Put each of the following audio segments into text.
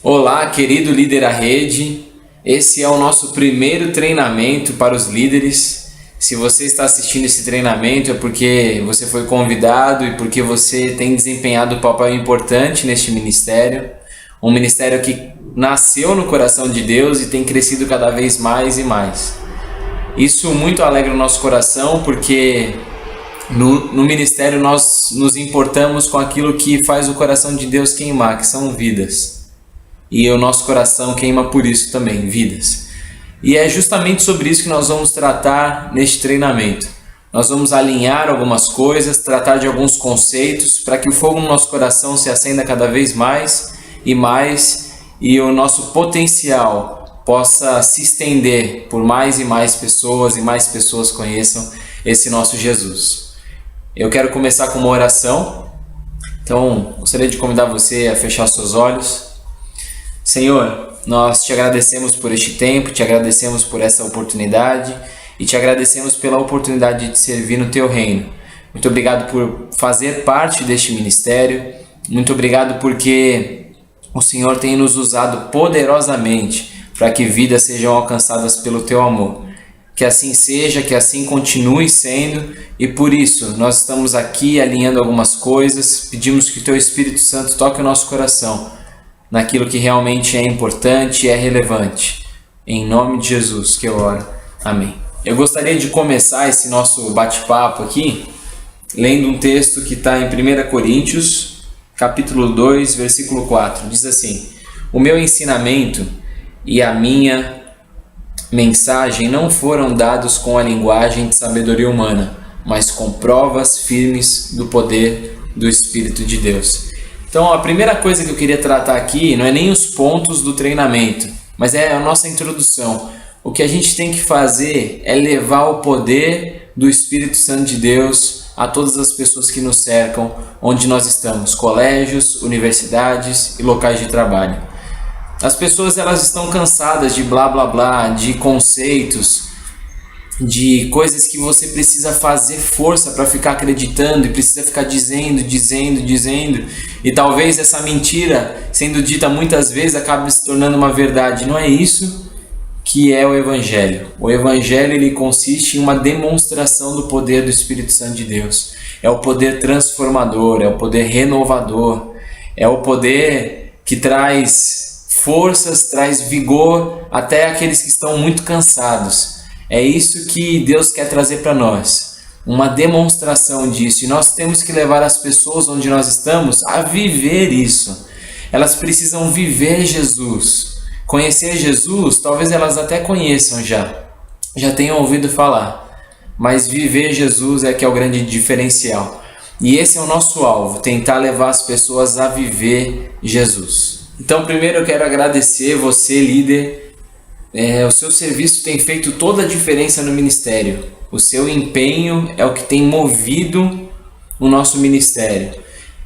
Olá, querido líder da rede. Esse é o nosso primeiro treinamento para os líderes. Se você está assistindo esse treinamento é porque você foi convidado e porque você tem desempenhado um papel importante neste ministério. Um ministério que nasceu no coração de Deus e tem crescido cada vez mais e mais. Isso muito alegra o nosso coração porque no ministério nós nos importamos com aquilo que faz o coração de Deus queimar, que são vidas. E o nosso coração queima por isso também, vidas. E é justamente sobre isso que nós vamos tratar neste treinamento. Nós vamos alinhar algumas coisas, tratar de alguns conceitos, para que o fogo no nosso coração se acenda cada vez mais e o nosso potencial possa se estender por mais e mais pessoas conheçam esse nosso Jesus. Eu quero começar com uma oração, então gostaria de convidar você a fechar seus olhos. Senhor, nós te agradecemos por este tempo, te agradecemos por essa oportunidade e te agradecemos pela oportunidade de servir no teu reino. Muito obrigado por fazer parte deste ministério, muito obrigado porque o Senhor tem nos usado poderosamente para que vidas sejam alcançadas pelo teu amor. Que assim seja, que assim continue sendo, e por isso nós estamos aqui alinhando algumas coisas, pedimos que o teu Espírito Santo toque o nosso coração naquilo que realmente é importante e é relevante. Em nome de Jesus que eu oro. Amém. Eu gostaria de começar esse nosso bate-papo aqui lendo um texto que está em 1 Coríntios, capítulo 2, versículo 4. Diz assim: O meu ensinamento e a minha mensagem não foram dados com a linguagem de sabedoria humana, mas com provas firmes do poder do Espírito de Deus. Então, a primeira coisa que eu queria tratar aqui não é nem os pontos do treinamento, mas é a nossa introdução. O que a gente tem que fazer é levar o poder do Espírito Santo de Deus a todas as pessoas que nos cercam, onde nós estamos, colégios, universidades e locais de trabalho. As pessoas elas estão cansadas de blá blá blá, de conceitos, de coisas que você precisa fazer força para ficar acreditando e precisa ficar dizendo, e talvez essa mentira sendo dita muitas vezes acabe se tornando uma verdade. Não é isso que é o Evangelho. O Evangelho ele consiste em uma demonstração do poder do Espírito Santo de Deus. É o poder transformador, é o poder renovador, é o poder que traz forças, traz vigor até aqueles que estão muito cansados. É isso que Deus quer trazer para nós, uma demonstração disso. E nós temos que levar as pessoas onde nós estamos a viver isso. Elas precisam viver Jesus. Conhecer Jesus, talvez elas até conheçam já tenham ouvido falar. Mas viver Jesus é que é o grande diferencial. E esse é o nosso alvo, tentar levar as pessoas a viver Jesus. Então, primeiro eu quero agradecer você, líder. O seu serviço tem feito toda a diferença no ministério. O seu empenho é o que tem movido o nosso ministério.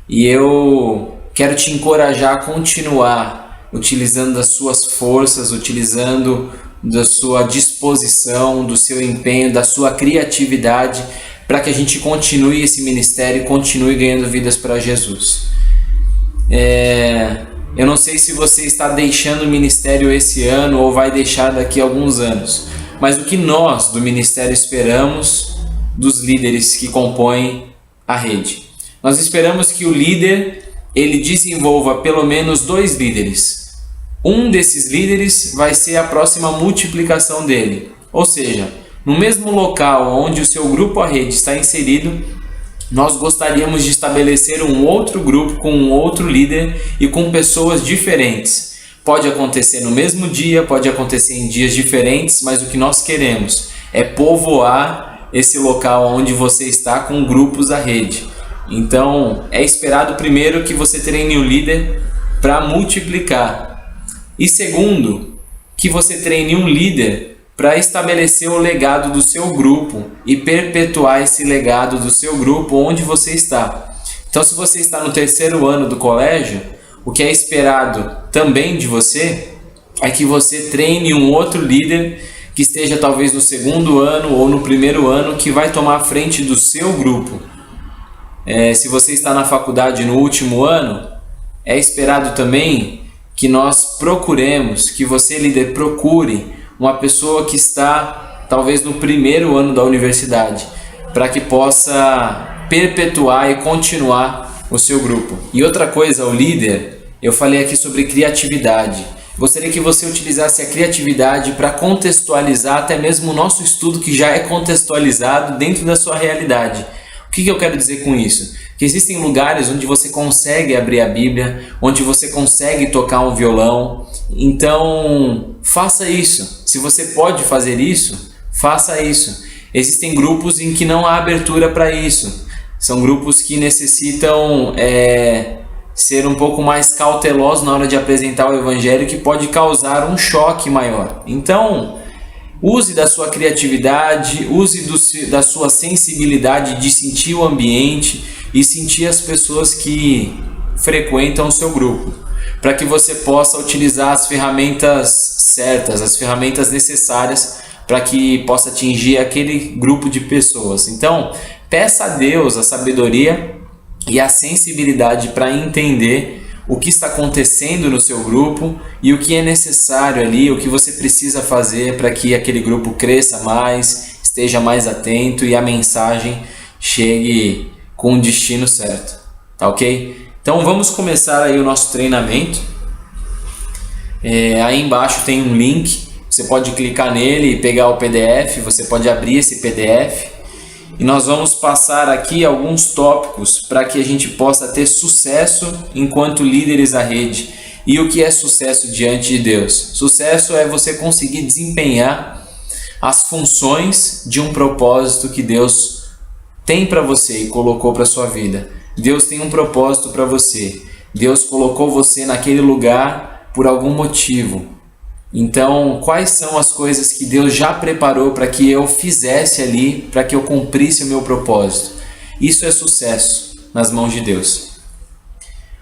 E eu quero te encorajar a continuar utilizando das suas forças, utilizando da sua disposição, do seu empenho, da sua criatividade, para que a gente continue esse ministério e continue ganhando vidas para Jesus. Eu não sei se você está deixando o ministério esse ano ou vai deixar daqui a alguns anos, mas o que nós do ministério esperamos dos líderes que compõem a rede? Nós esperamos que o líder ele desenvolva pelo menos 2 líderes. Um desses líderes vai ser a próxima multiplicação dele, ou seja, no mesmo local onde o seu grupo a rede está inserido, nós gostaríamos de estabelecer um outro grupo com um outro líder e com pessoas diferentes. Pode acontecer no mesmo dia, pode acontecer em dias diferentes, mas o que nós queremos é povoar esse local onde você está com grupos à rede. Então, é esperado primeiro que você treine o líder para multiplicar. E segundo, que você treine um líder para estabelecer o legado do seu grupo e perpetuar esse legado do seu grupo onde você está. Então, se você está no 3º ano do colégio, o que é esperado também de você é que você treine um outro líder que esteja talvez no 2º ano ou no 1º ano, que vai tomar a frente do seu grupo. Se você está na faculdade no último ano, é esperado também que nós procuremos, que você, líder, procure uma pessoa que está talvez no primeiro ano da universidade, para que possa perpetuar e continuar o seu grupo. E outra coisa, o líder, eu falei aqui sobre criatividade. Gostaria que você utilizasse a criatividade para contextualizar até mesmo o nosso estudo, que já é contextualizado dentro da sua realidade. O que eu quero dizer com isso? Que existem lugares onde você consegue abrir a Bíblia, onde você consegue tocar um violão. Então, faça isso. Se você pode fazer isso, faça isso. Existem grupos em que não há abertura para isso. São grupos que necessitam ser um pouco mais cautelosos na hora de apresentar o Evangelho, que pode causar um choque maior. Então, use da sua criatividade, use da sua sensibilidade de sentir o ambiente e sentir as pessoas que frequentam o seu grupo, para que você possa utilizar as ferramentas certas, as ferramentas necessárias para que possa atingir aquele grupo de pessoas. Então, peça a Deus a sabedoria e a sensibilidade para entender o que está acontecendo no seu grupo e o que é necessário ali, o que você precisa fazer para que aquele grupo cresça mais, esteja mais atento e a mensagem chegue com o destino certo, tá ok? Então vamos começar aí o nosso treinamento. Aí embaixo tem um link, você pode clicar nele e pegar o PDF, você pode abrir esse PDF. E nós vamos passar aqui alguns tópicos para que a gente possa ter sucesso enquanto líderes da rede. E o que é sucesso diante de Deus? Sucesso é você conseguir desempenhar as funções de um propósito que Deus tem para você e colocou para sua vida. Deus tem um propósito para você. Deus colocou você naquele lugar por algum motivo. Então, quais são as coisas que Deus já preparou para que eu fizesse ali, para que eu cumprisse o meu propósito? Isso é sucesso nas mãos de Deus.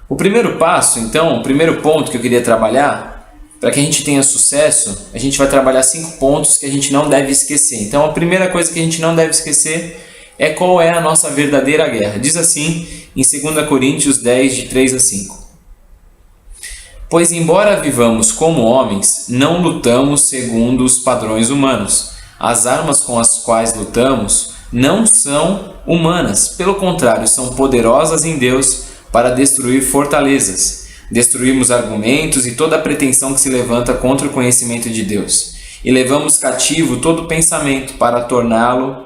O primeiro passo, então, o primeiro ponto que eu queria trabalhar, para que a gente tenha sucesso, a gente vai trabalhar 5 pontos que a gente não deve esquecer. Então, a primeira coisa que a gente não deve esquecer é qual é a nossa verdadeira guerra. Diz assim em 2 Coríntios 10, de 3 a 5. Pois embora vivamos como homens, não lutamos segundo os padrões humanos. As armas com as quais lutamos não são humanas, pelo contrário, são poderosas em Deus para destruir fortalezas. Destruímos argumentos e toda a pretensão que se levanta contra o conhecimento de Deus. E levamos cativo todo pensamento para torná-lo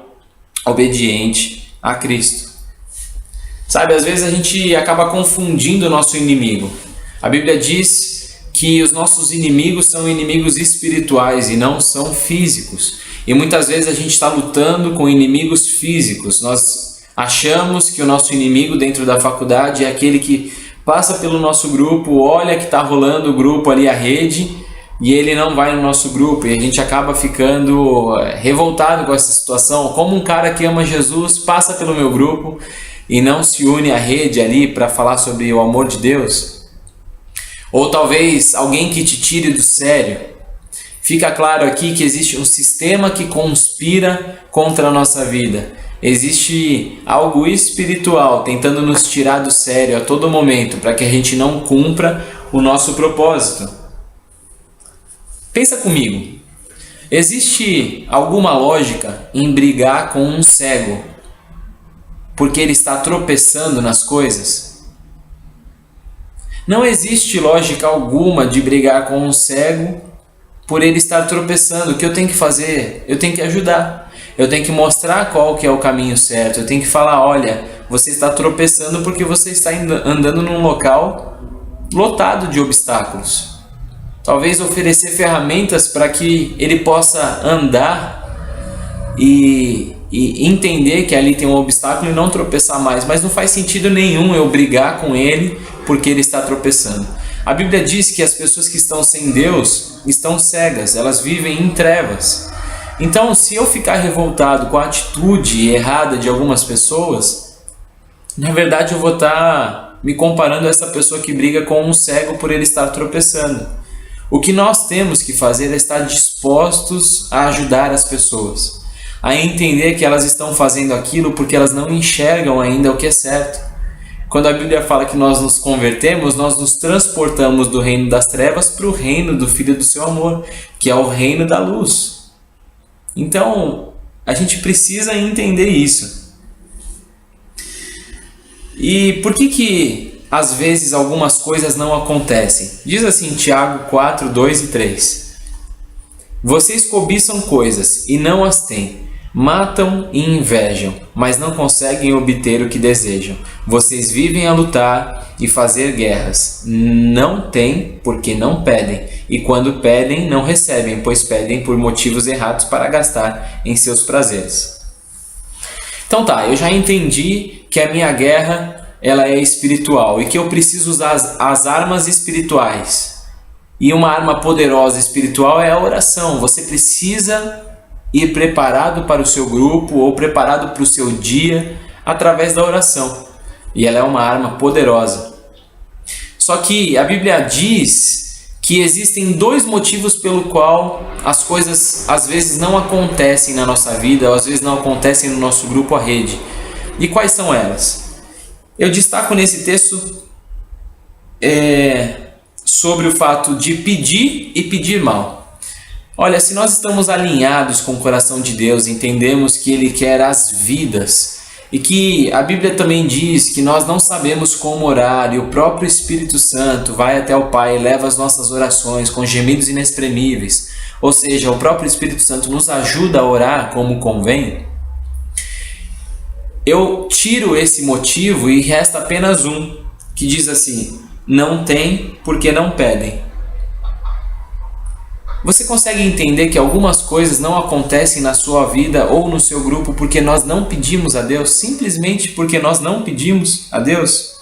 obediente a Cristo. Sabe, às vezes a gente acaba confundindo o nosso inimigo. A Bíblia diz que os nossos inimigos são inimigos espirituais e não são físicos. E muitas vezes a gente está lutando com inimigos físicos. Nós achamos que o nosso inimigo dentro da faculdade é aquele que passa pelo nosso grupo, olha que está rolando o grupo ali, a rede, e ele não vai no nosso grupo. E a gente acaba ficando revoltado com essa situação. Como um cara que ama Jesus passa pelo meu grupo e não se une à rede ali para falar sobre o amor de Deus? Ou talvez alguém que te tire do sério. Fica claro aqui que existe um sistema que conspira contra a nossa vida. Existe algo espiritual tentando nos tirar do sério a todo momento para que a gente não cumpra o nosso propósito. Pensa comigo. Existe alguma lógica em brigar com um cego porque ele está tropeçando nas coisas? Não existe lógica alguma de brigar com um cego por ele estar tropeçando. O que eu tenho que fazer? Eu tenho que ajudar. Eu tenho que mostrar qual que é o caminho certo. Eu tenho que falar, olha, você está tropeçando porque você está andando num local lotado de obstáculos. Talvez oferecer ferramentas para que ele possa andar e entender que ali tem um obstáculo e não tropeçar mais. Mas não faz sentido nenhum eu brigar com ele porque ele está tropeçando. A Bíblia diz que as pessoas que estão sem Deus estão cegas, elas vivem em trevas. Então, se eu ficar revoltado com a atitude errada de algumas pessoas, na verdade eu vou estar me comparando a essa pessoa que briga com um cego por ele estar tropeçando. O que nós temos que fazer é estar dispostos a ajudar as pessoas, a entender que elas estão fazendo aquilo porque elas não enxergam ainda o que é certo. Quando a Bíblia fala que nós nos convertemos, nós nos transportamos do reino das trevas para o reino do Filho do seu amor, que é o reino da luz. Então, a gente precisa entender isso. E por que às vezes algumas coisas não acontecem? Diz assim Tiago 4, 2 e 3. Vocês cobiçam coisas e não as têm. Matam e invejam, mas não conseguem obter o que desejam. Vocês vivem a lutar e fazer guerras. Não têm porque não pedem. E quando pedem, não recebem, pois pedem por motivos errados para gastar em seus prazeres. Então tá, eu já entendi que a minha guerra ela é espiritual e que eu preciso usar as armas espirituais. E uma arma poderosa espiritual é a oração. Você precisa ir preparado para o seu grupo ou preparado para o seu dia através da oração. E ela é uma arma poderosa. Só que a Bíblia diz que existem dois motivos pelo qual as coisas às vezes não acontecem na nossa vida, ou às vezes não acontecem no nosso grupo, a rede. E quais são elas? Eu destaco nesse texto sobre o fato de pedir e pedir mal. Olha, se nós estamos alinhados com o coração de Deus, entendemos que Ele quer as vidas e que a Bíblia também diz que nós não sabemos como orar e o próprio Espírito Santo vai até o Pai e leva as nossas orações com gemidos inexprimíveis, ou seja, o próprio Espírito Santo nos ajuda a orar como convém. Eu tiro esse motivo e resta apenas um, que diz assim: não tem porque não pedem. Você consegue entender que algumas coisas não acontecem na sua vida ou no seu grupo porque nós não pedimos a Deus? Simplesmente porque nós não pedimos a Deus?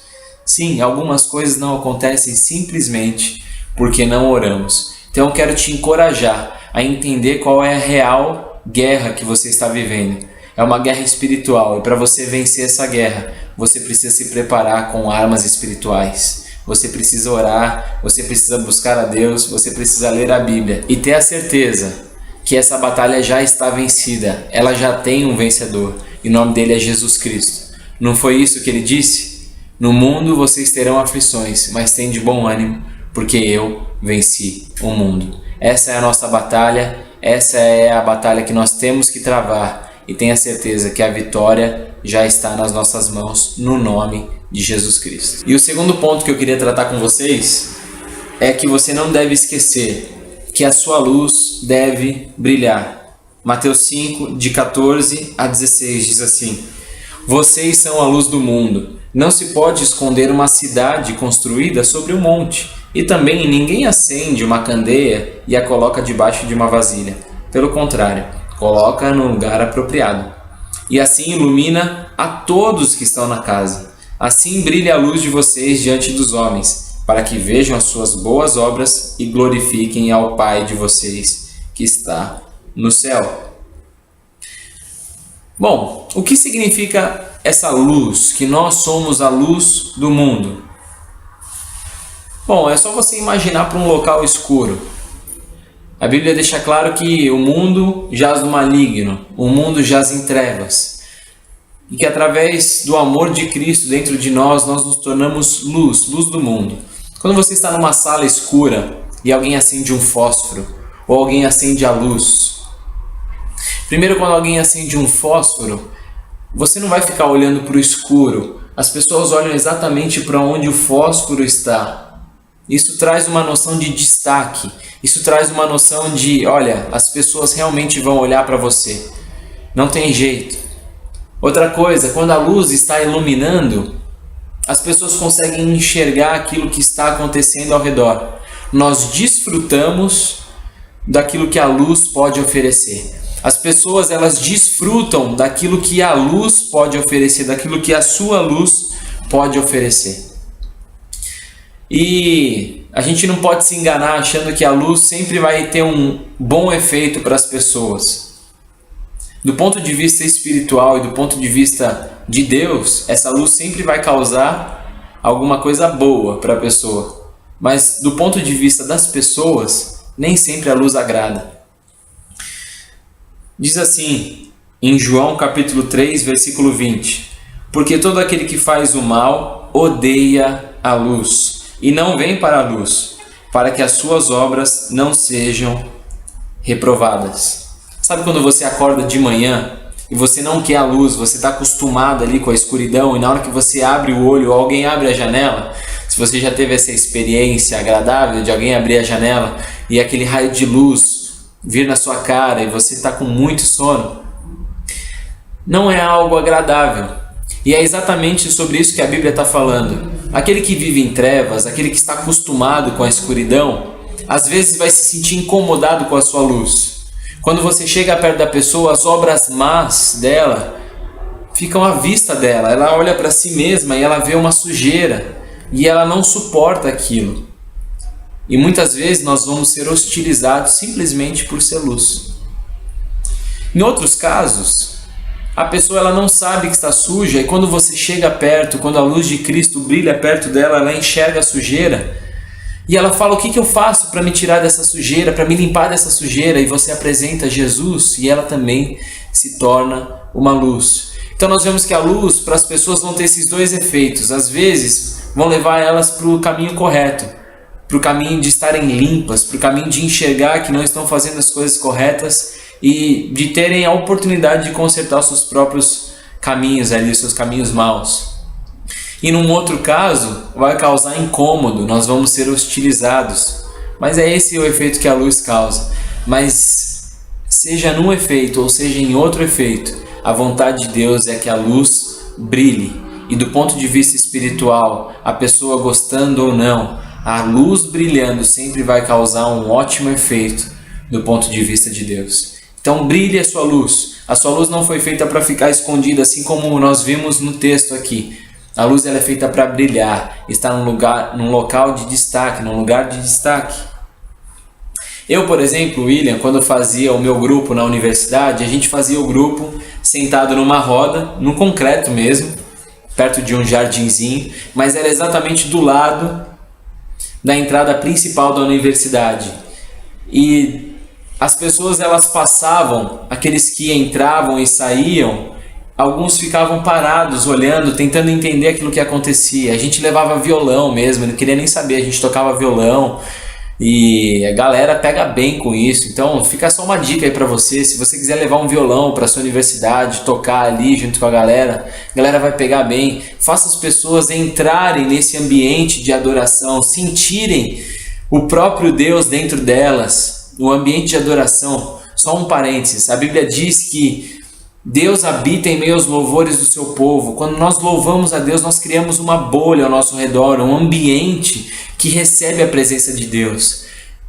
Sim, algumas coisas não acontecem simplesmente porque não oramos. Então eu quero te encorajar a entender qual é a real guerra que você está vivendo. É uma guerra espiritual e para você vencer essa guerra, você precisa se preparar com armas espirituais. Você precisa orar, você precisa buscar a Deus, você precisa ler a Bíblia e ter a certeza que essa batalha já está vencida, ela já tem um vencedor e o nome dele é Jesus Cristo. Não foi isso que ele disse? No mundo vocês terão aflições, mas tem de bom ânimo, porque eu venci o mundo. Essa é a nossa batalha, essa é a batalha que nós temos que travar e tenha certeza que a vitória já está nas nossas mãos no nome de Jesus Cristo. E o segundo ponto que eu queria tratar com vocês é que você não deve esquecer que a sua luz deve brilhar. Mateus 5, de 14 a 16 diz assim: vocês são a luz do mundo. Não se pode esconder uma cidade construída sobre um monte. E também ninguém acende uma candeia e a coloca debaixo de uma vasilha. Pelo contrário, coloca no lugar apropriado. E assim ilumina a todos que estão na casa. Assim brilha a luz de vocês diante dos homens, para que vejam as suas boas obras e glorifiquem ao Pai de vocês que está no céu. Bom, o que significa essa luz, que nós somos a luz do mundo? Bom, é só você imaginar para um local escuro. A Bíblia deixa claro que o mundo jaz no maligno, o mundo jaz em trevas. E que através do amor de Cristo dentro de nós nos tornamos luz do mundo. Quando você está numa sala escura e alguém acende um fósforo, ou alguém acende a luz. Primeiro, quando alguém acende um fósforo, você não vai ficar olhando para o escuro. As pessoas olham exatamente para onde o fósforo está. Isso traz uma noção de destaque. Isso traz uma noção de, olha, as pessoas realmente vão olhar para você. Não tem jeito. Outra coisa, quando a luz está iluminando, as pessoas conseguem enxergar aquilo que está acontecendo ao redor. Nós desfrutamos daquilo que a luz pode oferecer. As pessoas, elas desfrutam daquilo que a luz pode oferecer, daquilo que a sua luz pode oferecer. E a gente não pode se enganar achando que a luz sempre vai ter um bom efeito para as pessoas. Do ponto de vista espiritual e do ponto de vista de Deus, essa luz sempre vai causar alguma coisa boa para a pessoa. Mas do ponto de vista das pessoas, nem sempre a luz agrada. Diz assim, em João capítulo 3, versículo 20: porque todo aquele que faz o mal odeia a luz e não vem para a luz, para que as suas obras não sejam reprovadas. Sabe quando você acorda de manhã e você não quer a luz, você está acostumado ali com a escuridão, e na hora que você abre o olho ou alguém abre a janela, se você já teve essa experiência agradável de alguém abrir a janela e aquele raio de luz vir na sua cara e você está com muito sono, não é algo agradável. E é exatamente sobre isso que a Bíblia está falando. Aquele que vive em trevas, aquele que está acostumado com a escuridão, às vezes vai se sentir incomodado com a sua luz. Quando você chega perto da pessoa, as obras más dela ficam à vista dela. Ela olha para si mesma e ela vê uma sujeira e ela não suporta aquilo. E muitas vezes nós vamos ser hostilizados simplesmente por ser luz. Em outros casos, a pessoa ela não sabe que está suja, e quando você chega perto, quando a luz de Cristo brilha perto dela, ela enxerga a sujeira e ela fala: o que eu faço para me tirar dessa sujeira, para me limpar dessa sujeira? E você apresenta Jesus e ela também se torna uma luz. Então nós vemos que a luz, para as pessoas, vão ter esses dois efeitos. Às vezes vão levar elas para o caminho correto, para o caminho de estarem limpas, para o caminho de enxergar que não estão fazendo as coisas corretas e de terem a oportunidade de consertar os seus próprios caminhos ali, os seus caminhos maus. E num outro caso, vai causar incômodo, nós vamos ser hostilizados. Mas é esse o efeito que a luz causa. Mas seja num efeito ou seja em outro efeito, a vontade de Deus é que a luz brilhe. E do ponto de vista espiritual, a pessoa gostando ou não, a luz brilhando sempre vai causar um ótimo efeito do ponto de vista de Deus. Então brilhe a sua luz. A sua luz não foi feita para ficar escondida, assim como nós vimos no texto aqui. A luz ela é feita para brilhar, estar num local de destaque, num lugar de destaque. Eu, por exemplo, William, quando fazia o meu grupo na universidade, a gente fazia o grupo sentado numa roda, no concreto mesmo, perto de um jardinzinho, mas era exatamente do lado da entrada principal da universidade. E as pessoas elas passavam, aqueles que entravam e saíam, alguns ficavam parados, olhando, tentando entender aquilo que acontecia. A gente levava violão mesmo, não queria nem saber, a gente tocava violão e a galera pega bem com isso. Então fica só uma dica aí para você: se você quiser levar um violão para sua universidade, tocar ali junto com a galera vai pegar bem. Faça as pessoas entrarem nesse ambiente de adoração, sentirem o próprio Deus dentro delas, o ambiente de adoração. Só um parênteses, a Bíblia diz que Deus habita em meio aos louvores do seu povo. Quando nós louvamos a Deus, nós criamos uma bolha ao nosso redor, um ambiente que recebe a presença de Deus.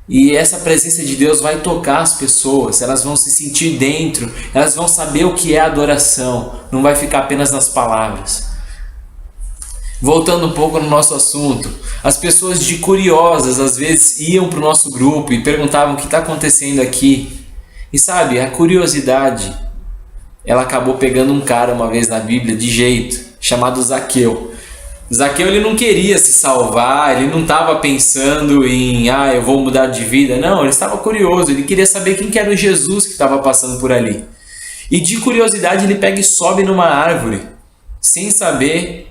E essa presença de Deus vai tocar as pessoas, elas vão se sentir dentro, elas vão saber o que é adoração, não vai ficar apenas nas palavras. Voltando um pouco no nosso assunto, as pessoas de curiosas às vezes iam para o nosso grupo e perguntavam o que está acontecendo aqui. E sabe, a curiosidade, ela acabou pegando um cara uma vez na Bíblia de jeito, chamado Zaqueu. Zaqueu ele não queria se salvar, ele não estava pensando em eu vou mudar de vida. Não, ele estava curioso, ele queria saber quem que era o Jesus que estava passando por ali. E de curiosidade ele pega e sobe numa árvore, sem saber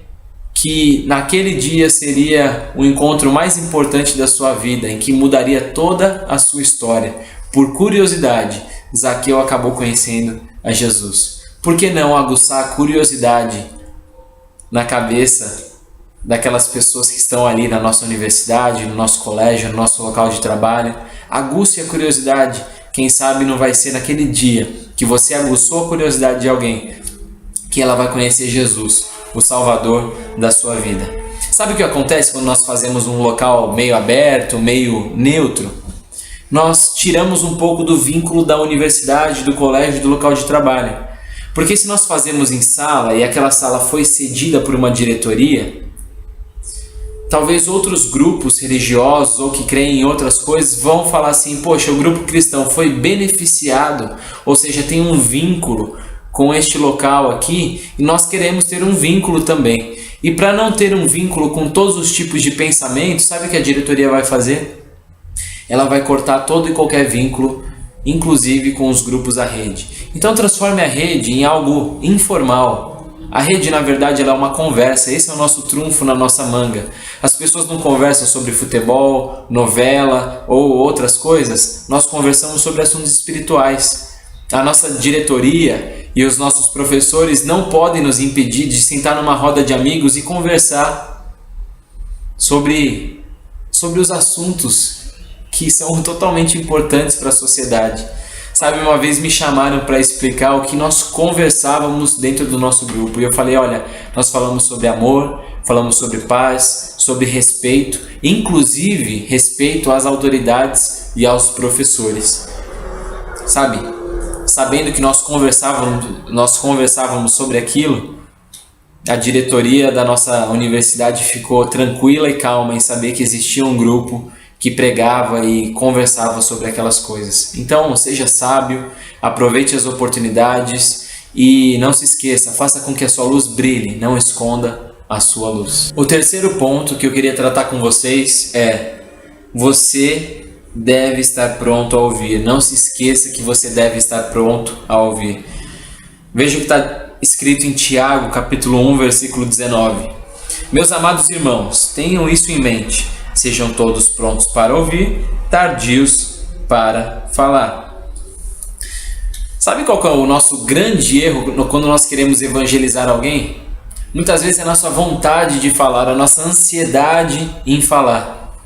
que naquele dia seria o encontro mais importante da sua vida, em que mudaria toda a sua história. Por curiosidade, Zaqueu acabou conhecendo a Jesus. Por que não aguçar a curiosidade na cabeça daquelas pessoas que estão ali na nossa universidade, no nosso colégio, no nosso local de trabalho? Aguce a curiosidade. Quem sabe não vai ser naquele dia que você aguçou a curiosidade de alguém que ela vai conhecer Jesus, o Salvador da sua vida. Sabe o que acontece quando nós fazemos um local meio aberto, meio neutro? Nós tiramos um pouco do vínculo da universidade, do colégio, do local de trabalho. Porque se nós fazemos em sala e aquela sala foi cedida por uma diretoria, talvez outros grupos religiosos ou que creem em outras coisas vão falar assim: poxa, o grupo cristão foi beneficiado, ou seja, tem um vínculo com este local aqui e nós queremos ter um vínculo também. E para não ter um vínculo com todos os tipos de pensamentos, sabe o que a diretoria vai fazer? Ela vai cortar todo e qualquer vínculo, inclusive com os grupos da rede. Então transforme a rede em algo informal, A rede, na verdade, ela é uma conversa. Esse é o nosso trunfo na nossa manga. As pessoas não conversam sobre futebol, novela ou outras coisas. Nós conversamos sobre assuntos espirituais. A nossa diretoria e os nossos professores não podem nos impedir de sentar numa roda de amigos e conversar sobre os assuntos que são totalmente importantes para a sociedade. Sabe, uma vez me chamaram para explicar o que nós conversávamos dentro do nosso grupo. E eu falei, olha, nós falamos sobre amor, falamos sobre paz, sobre respeito, inclusive respeito às autoridades e aos professores. Sabe, sabendo que nós conversávamos sobre aquilo, a diretoria da nossa universidade ficou tranquila e calma em saber que existia um grupo que pregava e conversava sobre aquelas coisas. Então, seja sábio, aproveite as oportunidades e não se esqueça, faça com que a sua luz brilhe, não esconda a sua luz. O terceiro ponto que eu queria tratar com vocês é: você deve estar pronto a ouvir. Não se esqueça que você deve estar pronto a ouvir. Veja o que está escrito em Tiago, capítulo 1, versículo 19. Meus amados irmãos, tenham isso em mente. Sejam todos prontos para ouvir, tardios para falar. Sabe qual que é o nosso grande erro quando nós queremos evangelizar alguém? Muitas vezes é a nossa vontade de falar, a nossa ansiedade em falar.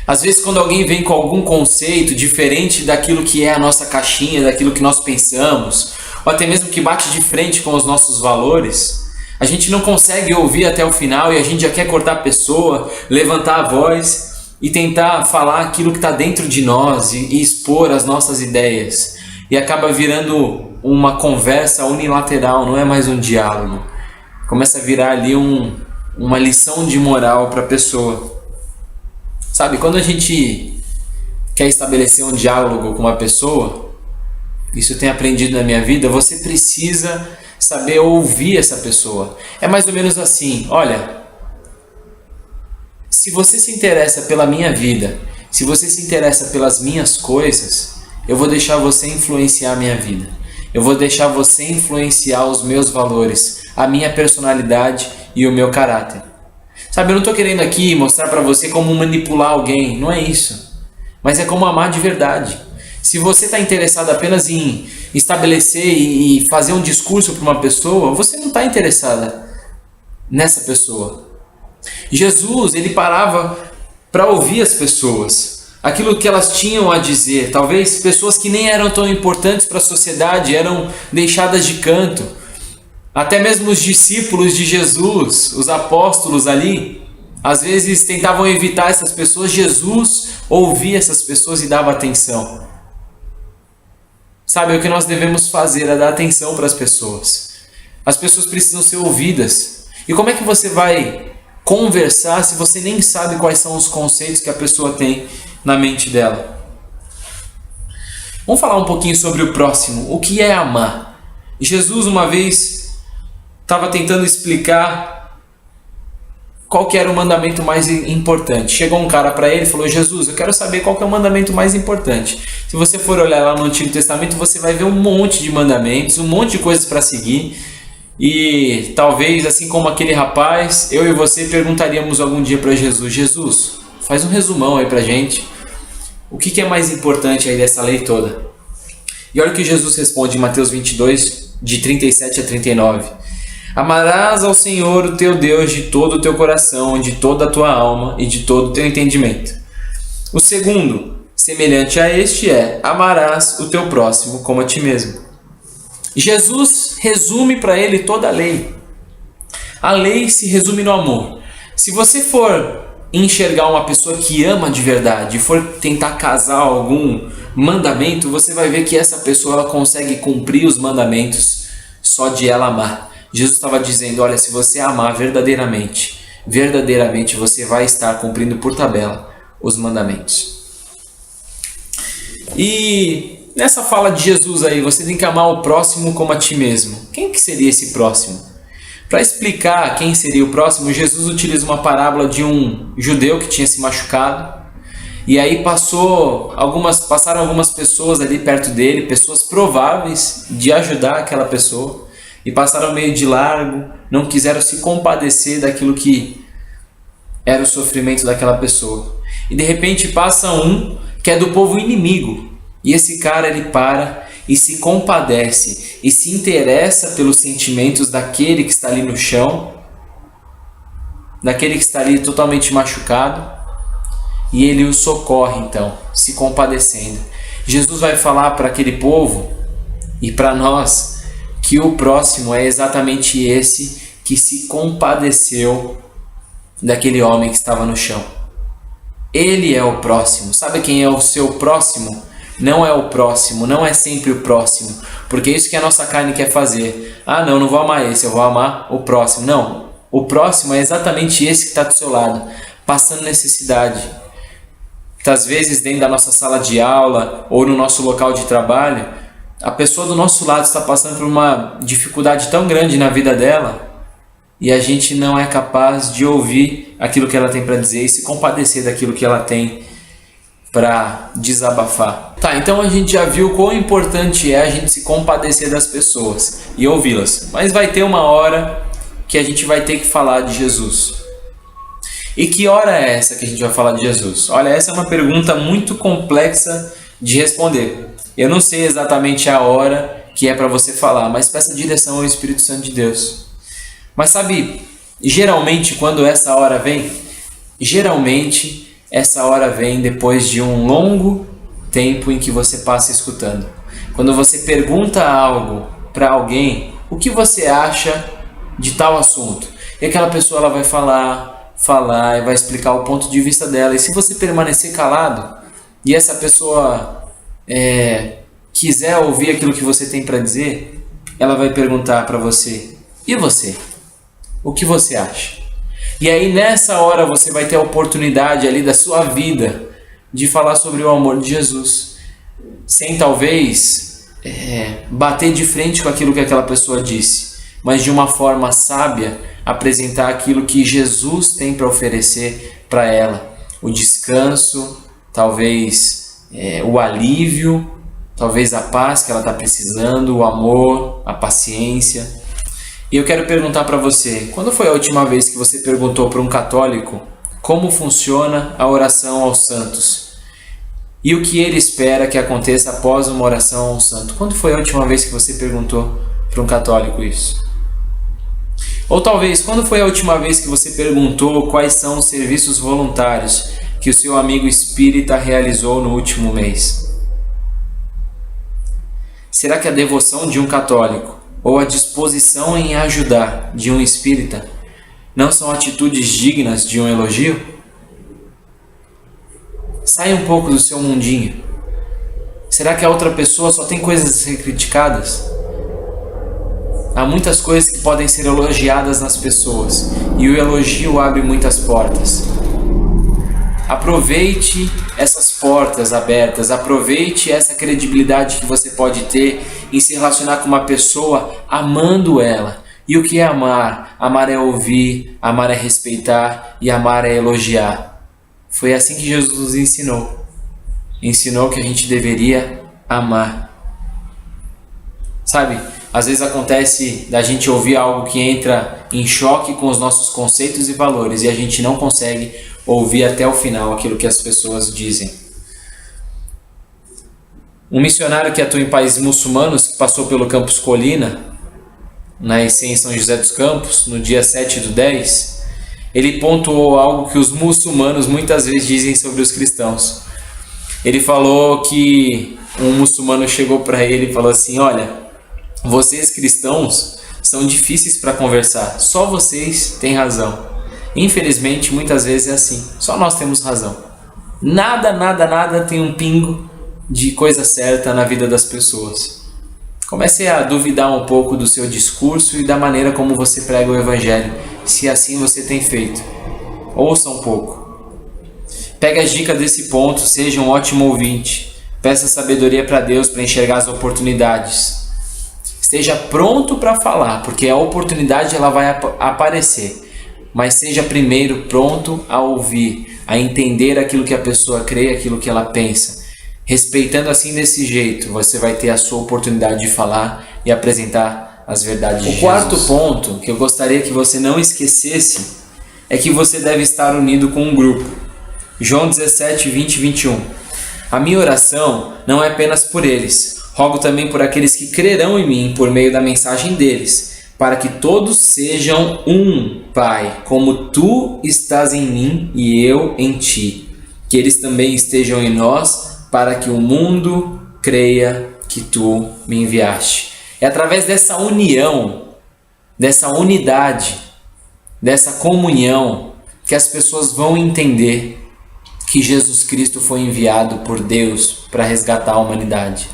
Às vezes quando alguém vem com algum conceito diferente daquilo que é a nossa caixinha, daquilo que nós pensamos, ou até mesmo que bate de frente com os nossos valores, a gente não consegue ouvir até o final e a gente já quer cortar a pessoa, levantar a voz e tentar falar aquilo que está dentro de nós e expor as nossas ideias. E acaba virando uma conversa unilateral, não é mais um diálogo. Começa a virar ali uma lição de moral para a pessoa. Sabe, quando a gente quer estabelecer um diálogo com uma pessoa, isso eu tenho aprendido na minha vida, você precisa saber ouvir essa pessoa. É mais ou menos assim: olha, se você se interessa pela minha vida, se você se interessa pelas minhas coisas, eu vou deixar você influenciar a minha vida. Eu vou deixar você influenciar os meus valores, a minha personalidade e o meu caráter. Sabe, eu não estou querendo aqui mostrar para você como manipular alguém, não é isso. Mas é como amar de verdade. Se você está interessado apenas em estabelecer e fazer um discurso para uma pessoa, você não está interessada nessa pessoa. Jesus, ele parava para ouvir as pessoas, aquilo que elas tinham a dizer. Talvez pessoas que nem eram tão importantes para a sociedade eram deixadas de canto. Até mesmo os discípulos de Jesus, os apóstolos ali, às vezes tentavam evitar essas pessoas. Jesus ouvia essas pessoas e dava atenção. Sabe, o que nós devemos fazer é dar atenção para as pessoas. As pessoas precisam ser ouvidas. E como é que você vai conversar se você nem sabe quais são os conceitos que a pessoa tem na mente dela? Vamos falar um pouquinho sobre o próximo. O que é amar? Jesus uma vez estava tentando explicar qual que era o mandamento mais importante. Chegou um cara para ele e falou: Jesus, eu quero saber qual que é o mandamento mais importante. Se você for olhar lá no Antigo Testamento, você vai ver um monte de mandamentos, um monte de coisas para seguir. E talvez, assim como aquele rapaz, eu e você perguntaríamos algum dia para Jesus: Jesus, faz um resumão aí para gente. O que é mais importante aí dessa lei toda? E olha o que Jesus responde em Mateus 22, de 37 a 39. Amarás ao Senhor o teu Deus de todo o teu coração, de toda a tua alma e de todo o teu entendimento. O segundo, semelhante a este, é: amarás o teu próximo como a ti mesmo. Jesus resume para ele toda a lei. A lei se resume no amor. Se você for enxergar uma pessoa que ama de verdade e for tentar casar algum mandamento, você vai ver que essa pessoa ela consegue cumprir os mandamentos só de ela amar. Jesus estava dizendo: olha, se você amar verdadeiramente, você vai estar cumprindo por tabela os mandamentos. E nessa fala de Jesus aí, você tem que amar o próximo como a ti mesmo. Quem que seria esse próximo? Para explicar quem seria o próximo, Jesus utiliza uma parábola de um judeu que tinha se machucado. E aí passaram algumas pessoas ali perto dele, pessoas prováveis de ajudar aquela pessoa. e passaram meio de largo, não quiseram se compadecer daquilo que era o sofrimento daquela pessoa. E de repente passa um que é do povo inimigo, e esse cara ele para e se compadece e se interessa pelos sentimentos daquele que está ali no chão, daquele que está ali totalmente machucado, e ele o socorre então, se compadecendo. Jesus vai falar para aquele povo e para nós que o próximo é exatamente esse que se compadeceu daquele homem que estava no chão. Ele é o próximo. Sabe quem é o seu próximo? Não é o próximo, não é sempre o próximo, porque é isso que a nossa carne quer fazer. Ah, não vou amar esse, eu vou amar o próximo. Não, o próximo é exatamente esse que está do seu lado, passando necessidade. Muitas vezes dentro da nossa sala de aula ou no nosso local de trabalho, a pessoa do nosso lado está passando por uma dificuldade tão grande na vida dela e a gente não é capaz de ouvir aquilo que ela tem para dizer e se compadecer daquilo que ela tem para desabafar. Tá, então a gente já viu quão importante é a gente se compadecer das pessoas e ouvi-las, mas vai ter uma hora que a gente vai ter que falar de Jesus. E que hora é essa que a gente vai falar de Jesus? Olha, essa é uma pergunta muito complexa de responder. Eu não sei exatamente a hora que é para você falar, mas peça direção ao Espírito Santo de Deus. Mas sabe, geralmente quando essa hora vem, essa hora vem depois de um longo tempo em que você passa escutando. Quando você pergunta algo para alguém, o que você acha de tal assunto? E aquela pessoa ela vai falar e vai explicar o ponto de vista dela. E se você permanecer calado e essa pessoa quiser ouvir aquilo que você tem para dizer, ela vai perguntar para você: e você? O que você acha? E aí nessa hora você vai ter a oportunidade ali da sua vida de falar sobre o amor de Jesus, sem talvez bater de frente com aquilo que aquela pessoa disse, mas de uma forma sábia apresentar aquilo que Jesus tem para oferecer para ela, o descanso, talvez o alívio, talvez a paz que ela está precisando, o amor, a paciência. E eu quero perguntar para você, quando foi a última vez que você perguntou para um católico como funciona a oração aos santos? E o que ele espera que aconteça após uma oração ao santo? Quando foi a última vez que você perguntou para um católico isso? Ou talvez, quando foi a última vez que você perguntou quais são os serviços voluntários que o seu amigo espírita realizou no último mês? Será que a devoção de um católico ou a disposição em ajudar de um espírita não são atitudes dignas de um elogio? Saia um pouco do seu mundinho. Será que a outra pessoa só tem coisas a ser criticadas? Há muitas coisas que podem ser elogiadas nas pessoas e o elogio abre muitas portas. Aproveite essas portas abertas, aproveite essa credibilidade que você pode ter em se relacionar com uma pessoa amando ela. E o que é amar? Amar é ouvir, amar é respeitar e amar é elogiar. Foi assim que Jesus nos ensinou. Ensinou que a gente deveria amar. Sabe, às vezes acontece da gente ouvir algo que entra em choque com os nossos conceitos e valores e a gente não consegue ouvir até o final aquilo que as pessoas dizem. Um missionário que atua em países muçulmanos, que passou pelo Campus Colina, na IC em São José dos Campos, no dia 7/10, ele pontuou algo que os muçulmanos muitas vezes dizem sobre os cristãos. Ele falou que um muçulmano chegou para ele e falou assim: olha, vocês cristãos são difíceis para conversar, só vocês têm razão. Infelizmente, muitas vezes é assim, só nós temos razão. Nada tem um pingo de coisa certa na vida das pessoas. Comece a duvidar um pouco do seu discurso e da maneira como você prega o Evangelho, se assim você tem feito. Ouça um pouco. Pegue as dicas desse ponto, seja um ótimo ouvinte. Peça sabedoria para Deus para enxergar as oportunidades. Esteja pronto para falar, porque a oportunidade ela vai aparecer. Mas seja primeiro pronto a ouvir, a entender aquilo que a pessoa crê, aquilo que ela pensa. Respeitando assim desse jeito, você vai ter a sua oportunidade de falar e apresentar as verdades de Jesus. O quarto ponto que eu gostaria que você não esquecesse é que você deve estar unido com um grupo. João 17, 20 e 21. A minha oração não é apenas por eles, rogo também por aqueles que crerão em mim por meio da mensagem deles, para que todos sejam um, Pai, como tu estás em mim e eu em ti. Que eles também estejam em nós, para que o mundo creia que tu me enviaste. É através dessa união, dessa unidade, dessa comunhão, que as pessoas vão entender que Jesus Cristo foi enviado por Deus para resgatar a humanidade.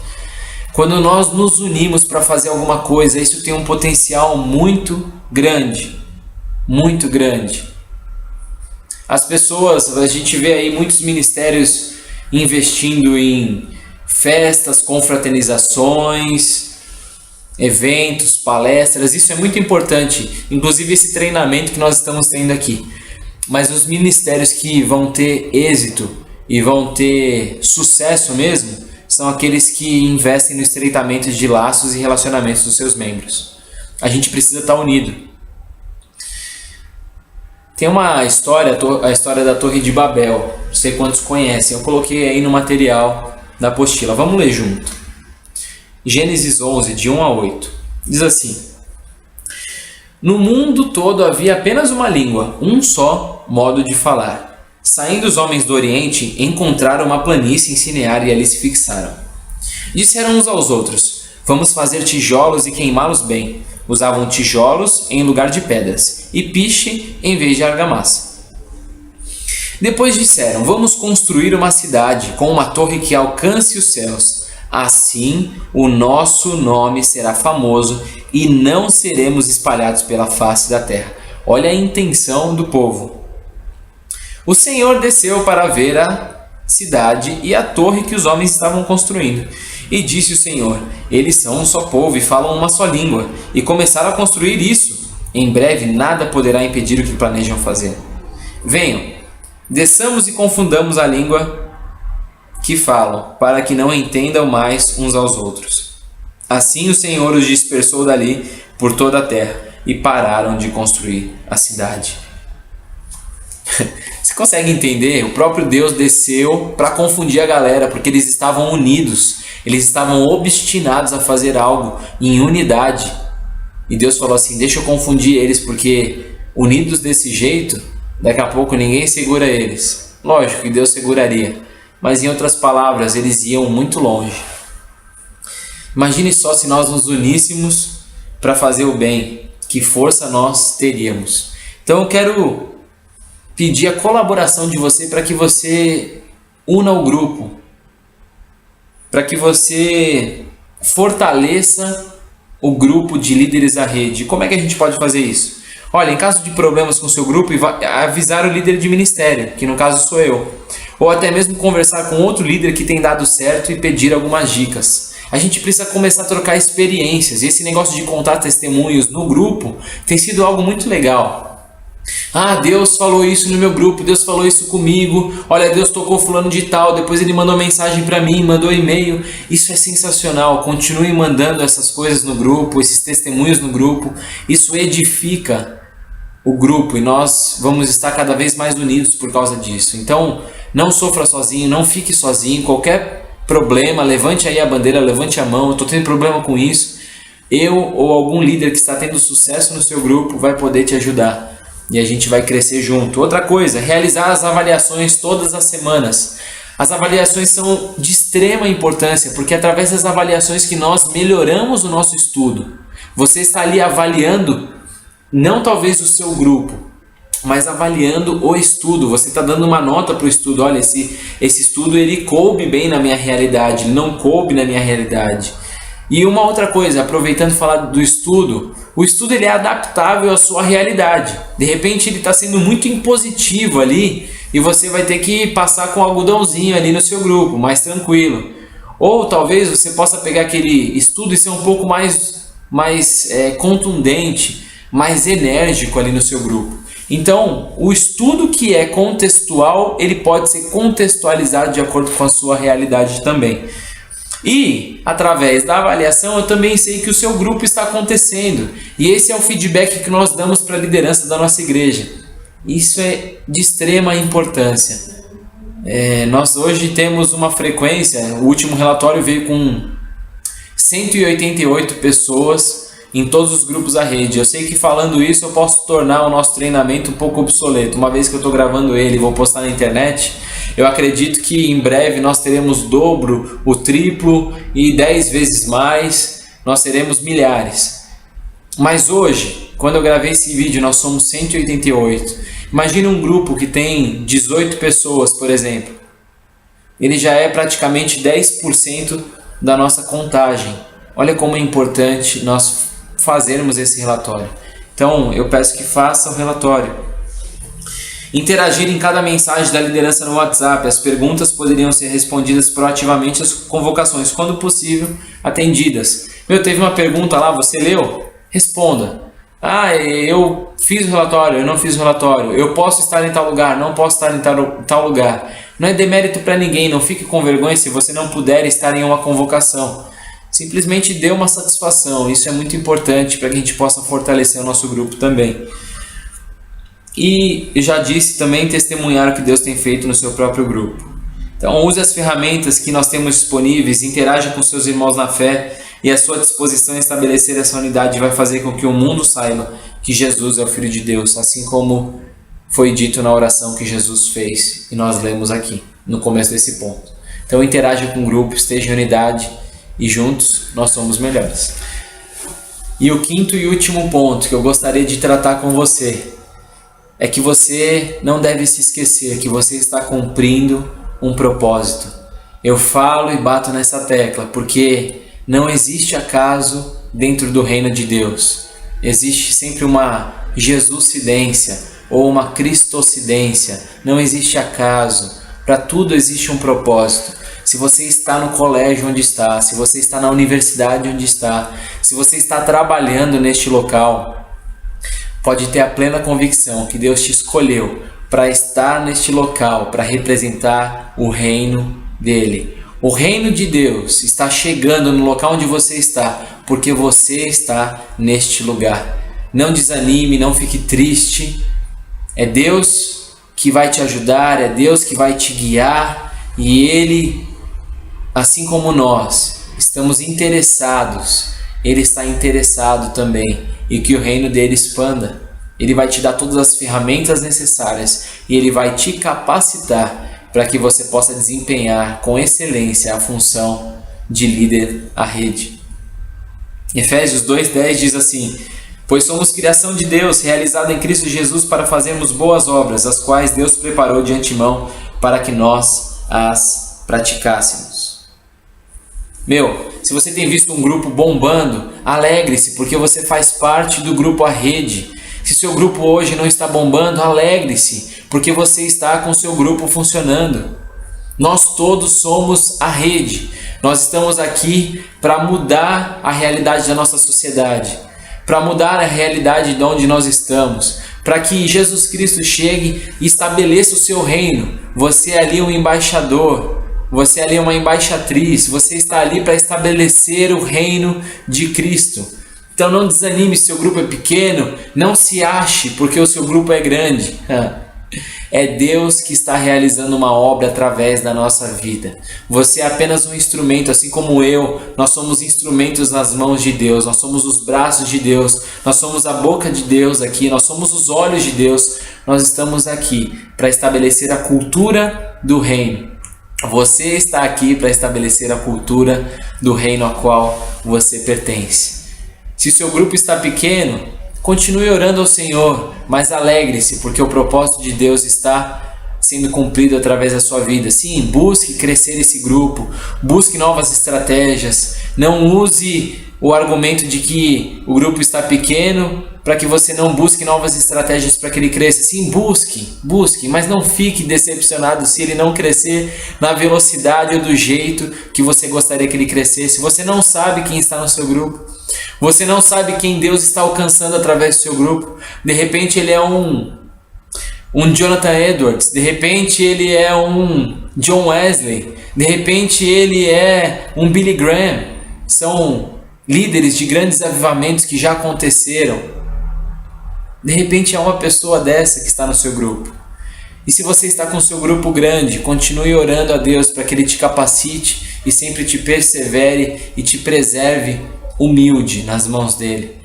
Quando nós nos unimos para fazer alguma coisa, isso tem um potencial muito grande, muito grande. As pessoas, a gente vê aí muitos ministérios investindo em festas, confraternizações, eventos, palestras, isso é muito importante, inclusive esse treinamento que nós estamos tendo aqui. Mas os ministérios que vão ter êxito e vão ter sucesso mesmo, são aqueles que investem no estreitamento de laços e relacionamentos dos seus membros. A gente precisa estar unido. Tem uma história, a história da Torre de Babel, não sei quantos conhecem, eu coloquei aí no material da apostila. Vamos ler junto. Gênesis 11, de 1 a 8. Diz assim: no mundo todo havia apenas uma língua, um só modo de falar. Saindo os homens do Oriente, encontraram uma planície em Sinear e ali se fixaram. Disseram uns aos outros: vamos fazer tijolos e queimá-los bem. Usavam tijolos em lugar de pedras e piche em vez de argamassa. Depois disseram: vamos construir uma cidade com uma torre que alcance os céus. Assim o nosso nome será famoso e não seremos espalhados pela face da terra. Olha a intenção do povo. O Senhor desceu para ver a cidade e a torre que os homens estavam construindo. E disse o Senhor: eles são um só povo e falam uma só língua. E começaram a construir isso. Em breve nada poderá impedir o que planejam fazer. Venham, desçamos e confundamos a língua que falam, para que não entendam mais uns aos outros. Assim o Senhor os dispersou dali por toda a terra e pararam de construir a cidade. Você consegue entender? O próprio Deus desceu para confundir a galera, porque eles estavam unidos, eles estavam obstinados a fazer algo em unidade. E Deus falou assim: deixa eu confundir eles, porque unidos desse jeito, daqui a pouco ninguém segura eles. Lógico que Deus seguraria, mas em outras palavras, eles iam muito longe. Imagine só se nós nos uníssemos para fazer o bem, que força nós teríamos. Então eu quero pedir a colaboração de você para que você una o grupo, para que você fortaleça o grupo de líderes da rede. Como é que a gente pode fazer isso? Olha, em caso de problemas com o seu grupo, avisar o líder de ministério, que no caso sou eu, ou até mesmo conversar com outro líder que tem dado certo e pedir algumas dicas. A gente precisa começar a trocar experiências, e esse negócio de contar testemunhos no grupo tem sido algo muito legal. Ah, Deus falou isso no meu grupo, Deus falou isso comigo, olha, Deus tocou fulano de tal, depois ele mandou mensagem para mim, mandou e-mail. Isso é sensacional, continue mandando essas coisas no grupo, esses testemunhos no grupo, isso edifica o grupo e nós vamos estar cada vez mais unidos por causa disso. Então, não sofra sozinho, não fique sozinho, qualquer problema, levante aí a bandeira, levante a mão, eu estou tendo problema com isso. Eu ou algum líder que está tendo sucesso no seu grupo vai poder te ajudar. E a gente vai crescer junto. Outra coisa, realizar as avaliações todas as semanas. As avaliações são de extrema importância, porque é através das avaliações que nós melhoramos o nosso estudo. Você está ali avaliando, não talvez o seu grupo, mas avaliando o estudo. Você está dando uma nota para o estudo. Olha, esse estudo ele coube bem na minha realidade, ele não coube na minha realidade. E uma outra coisa, aproveitando falar do estudo, o estudo ele é adaptável à sua realidade. De repente ele está sendo muito impositivo ali e você vai ter que passar com algodãozinho ali no seu grupo, mais tranquilo. Ou talvez você possa pegar aquele estudo e ser um pouco mais contundente, mais enérgico ali no seu grupo. Então, o estudo que é contextual, ele pode ser contextualizado de acordo com a sua realidade também. E, através da avaliação, eu também sei que o seu grupo está acontecendo. E esse é o feedback que nós damos para a liderança da nossa igreja. Isso é de extrema importância. Nós hoje temos uma frequência, o último relatório veio com 188 pessoas em todos os grupos da rede. Eu sei que falando isso eu posso tornar o nosso treinamento um pouco obsoleto. Uma vez que eu estou gravando ele e vou postar na internet, eu acredito que em breve nós teremos o dobro, o triplo e 10 vezes mais, nós teremos milhares. Mas hoje, quando eu gravei esse vídeo, nós somos 188. Imagina um grupo que tem 18 pessoas, por exemplo. Ele já é praticamente 10% da nossa contagem. Olha como é importante nós fazermos esse relatório. Então, eu peço que faça o relatório. Interagir em cada mensagem da liderança no WhatsApp. As perguntas poderiam ser respondidas proativamente, as convocações, quando possível, atendidas. Teve uma pergunta lá, você leu? Responda. Eu fiz o relatório, eu não fiz o relatório. Eu posso estar em tal lugar, não posso estar em tal lugar. Não é demérito para ninguém, não fique com vergonha se você não puder estar em uma convocação. Simplesmente dê uma satisfação. Isso é muito importante para que a gente possa fortalecer o nosso grupo também. E eu já disse também testemunhar o que Deus tem feito no seu próprio grupo. Então use as ferramentas que nós temos disponíveis, interaja com seus irmãos na fé, e a sua disposição em estabelecer essa unidade vai fazer com que o mundo saiba que Jesus é o Filho de Deus, assim como foi dito na oração que Jesus fez e nós lemos aqui no começo desse ponto. Então interaja com o grupo, esteja em unidade e juntos nós somos melhores. E o quinto e último ponto que eu gostaria de tratar com você é que você não deve se esquecer que você está cumprindo um propósito. Eu falo e bato nessa tecla porque não existe acaso dentro do reino de Deus. Existe sempre uma Jesuscidência ou uma Cristocidência. Não existe acaso. Para tudo existe um propósito. Se você está no colégio onde está, se você está na universidade onde está, se você está trabalhando neste local, pode ter a plena convicção que Deus te escolheu para estar neste local, para representar o reino dele. O reino de Deus está chegando no local onde você está, porque você está neste lugar. Não desanime, não fique triste. É Deus que vai te ajudar, é Deus que vai te guiar, e Ele, assim como nós, estamos interessados, Ele está interessado também em que o reino dele expanda. Ele vai te dar todas as ferramentas necessárias e Ele vai te capacitar para que você possa desempenhar com excelência a função de líder à rede. Efésios 2:10 diz assim: pois somos criação de Deus, realizada em Cristo Jesus para fazermos boas obras, as quais Deus preparou de antemão para que nós as praticássemos. Se você tem visto um grupo bombando, alegre-se, porque você faz parte do grupo à rede. Se seu grupo hoje não está bombando, alegre-se, porque você está com seu grupo funcionando. Nós todos somos a rede. Nós estamos aqui para mudar a realidade da nossa sociedade, para mudar a realidade de onde nós estamos, para que Jesus Cristo chegue e estabeleça o seu reino. Você é ali um embaixador, você é ali uma embaixatriz, você está ali para estabelecer o reino de Cristo. Então não desanime se seu grupo é pequeno, não se ache porque o seu grupo é grande. É Deus que está realizando uma obra através da nossa vida. Você é apenas um instrumento, assim como eu. Nós somos instrumentos nas mãos de Deus, nós somos os braços de Deus, nós somos a boca de Deus aqui, nós somos os olhos de Deus. Nós estamos aqui para estabelecer a cultura do reino. Você está aqui para estabelecer a cultura do reino a qual você pertence. Se o seu grupo está pequeno, continue orando ao Senhor, mas alegre-se, porque o propósito de Deus está sendo cumprido através da sua vida. Sim, busque crescer esse grupo, busque novas estratégias. Não use o argumento de que o grupo está pequeno para que você não busque novas estratégias para que ele cresça. Sim, busque, mas não fique decepcionado se ele não crescer na velocidade ou do jeito que você gostaria que ele crescesse. Você não sabe quem está no seu grupo. Você não sabe quem Deus está alcançando através do seu grupo. De repente ele é um um Jonathan Edwards, de repente ele é um John Wesley, de repente ele é um Billy Graham. São líderes de grandes avivamentos que já aconteceram. De repente é uma pessoa dessa que está no seu grupo. E se você está com o seu grupo grande, continue orando a Deus para que Ele te capacite e sempre te persevere e te preserve humilde nas mãos dEle.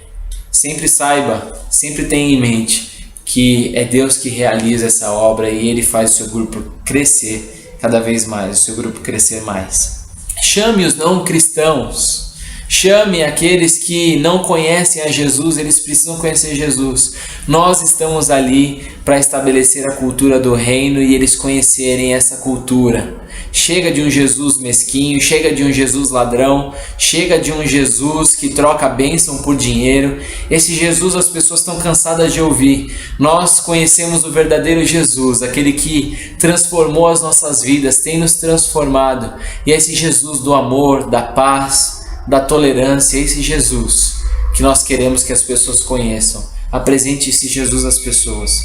Sempre saiba, sempre tenha em mente que é Deus que realiza essa obra e Ele faz o seu grupo crescer cada vez mais, o seu grupo crescer mais. Chame os não cristãos. Chame aqueles que não conhecem a Jesus, eles precisam conhecer Jesus. Nós estamos ali para estabelecer a cultura do reino e eles conhecerem essa cultura. Chega de um Jesus mesquinho, chega de um Jesus ladrão, chega de um Jesus que troca a bênção por dinheiro. Esse Jesus as pessoas estão cansadas de ouvir. Nós conhecemos o verdadeiro Jesus, aquele que transformou as nossas vidas, tem nos transformado. E é esse Jesus do amor, da paz, da tolerância, esse Jesus que nós queremos que as pessoas conheçam. Apresente esse Jesus às pessoas.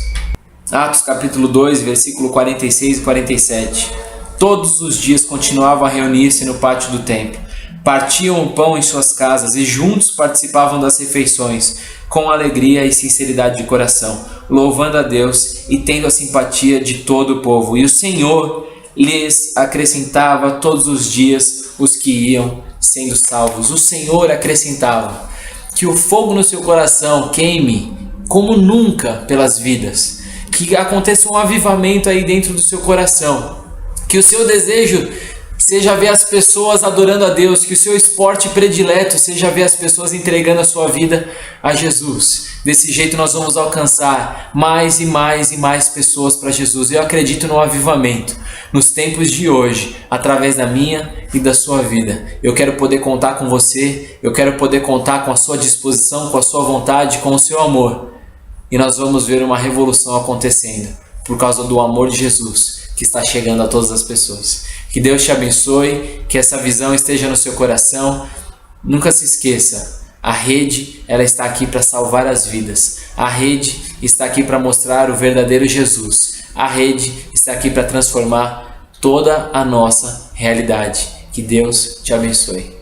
Atos capítulo 2, versículo 46 e 47. Todos os dias continuavam a reunir-se no pátio do templo. Partiam o pão em suas casas e juntos participavam das refeições, com alegria e sinceridade de coração, louvando a Deus e tendo a simpatia de todo o povo. E o Senhor lhes acrescentava todos os dias os que iam sendo salvos. O Senhor acrescentava. Que o fogo no seu coração queime como nunca pelas vidas. Que aconteça um avivamento aí dentro do seu coração. Que o seu desejo seja ver as pessoas adorando a Deus. Que o seu esporte predileto seja ver as pessoas entregando a sua vida a Jesus. Desse jeito nós vamos alcançar mais e mais e mais pessoas para Jesus. Eu acredito no avivamento nos tempos de hoje, através da minha e da sua vida. Eu quero poder contar com você, eu quero poder contar com a sua disposição, com a sua vontade, com o seu amor. E nós vamos ver uma revolução acontecendo por causa do amor de Jesus que está chegando a todas as pessoas. Que Deus te abençoe, que essa visão esteja no seu coração. Nunca se esqueça, a rede ela está aqui para salvar as vidas. A rede está aqui para mostrar o verdadeiro Jesus. A rede está aqui para transformar toda a nossa realidade. Que Deus te abençoe.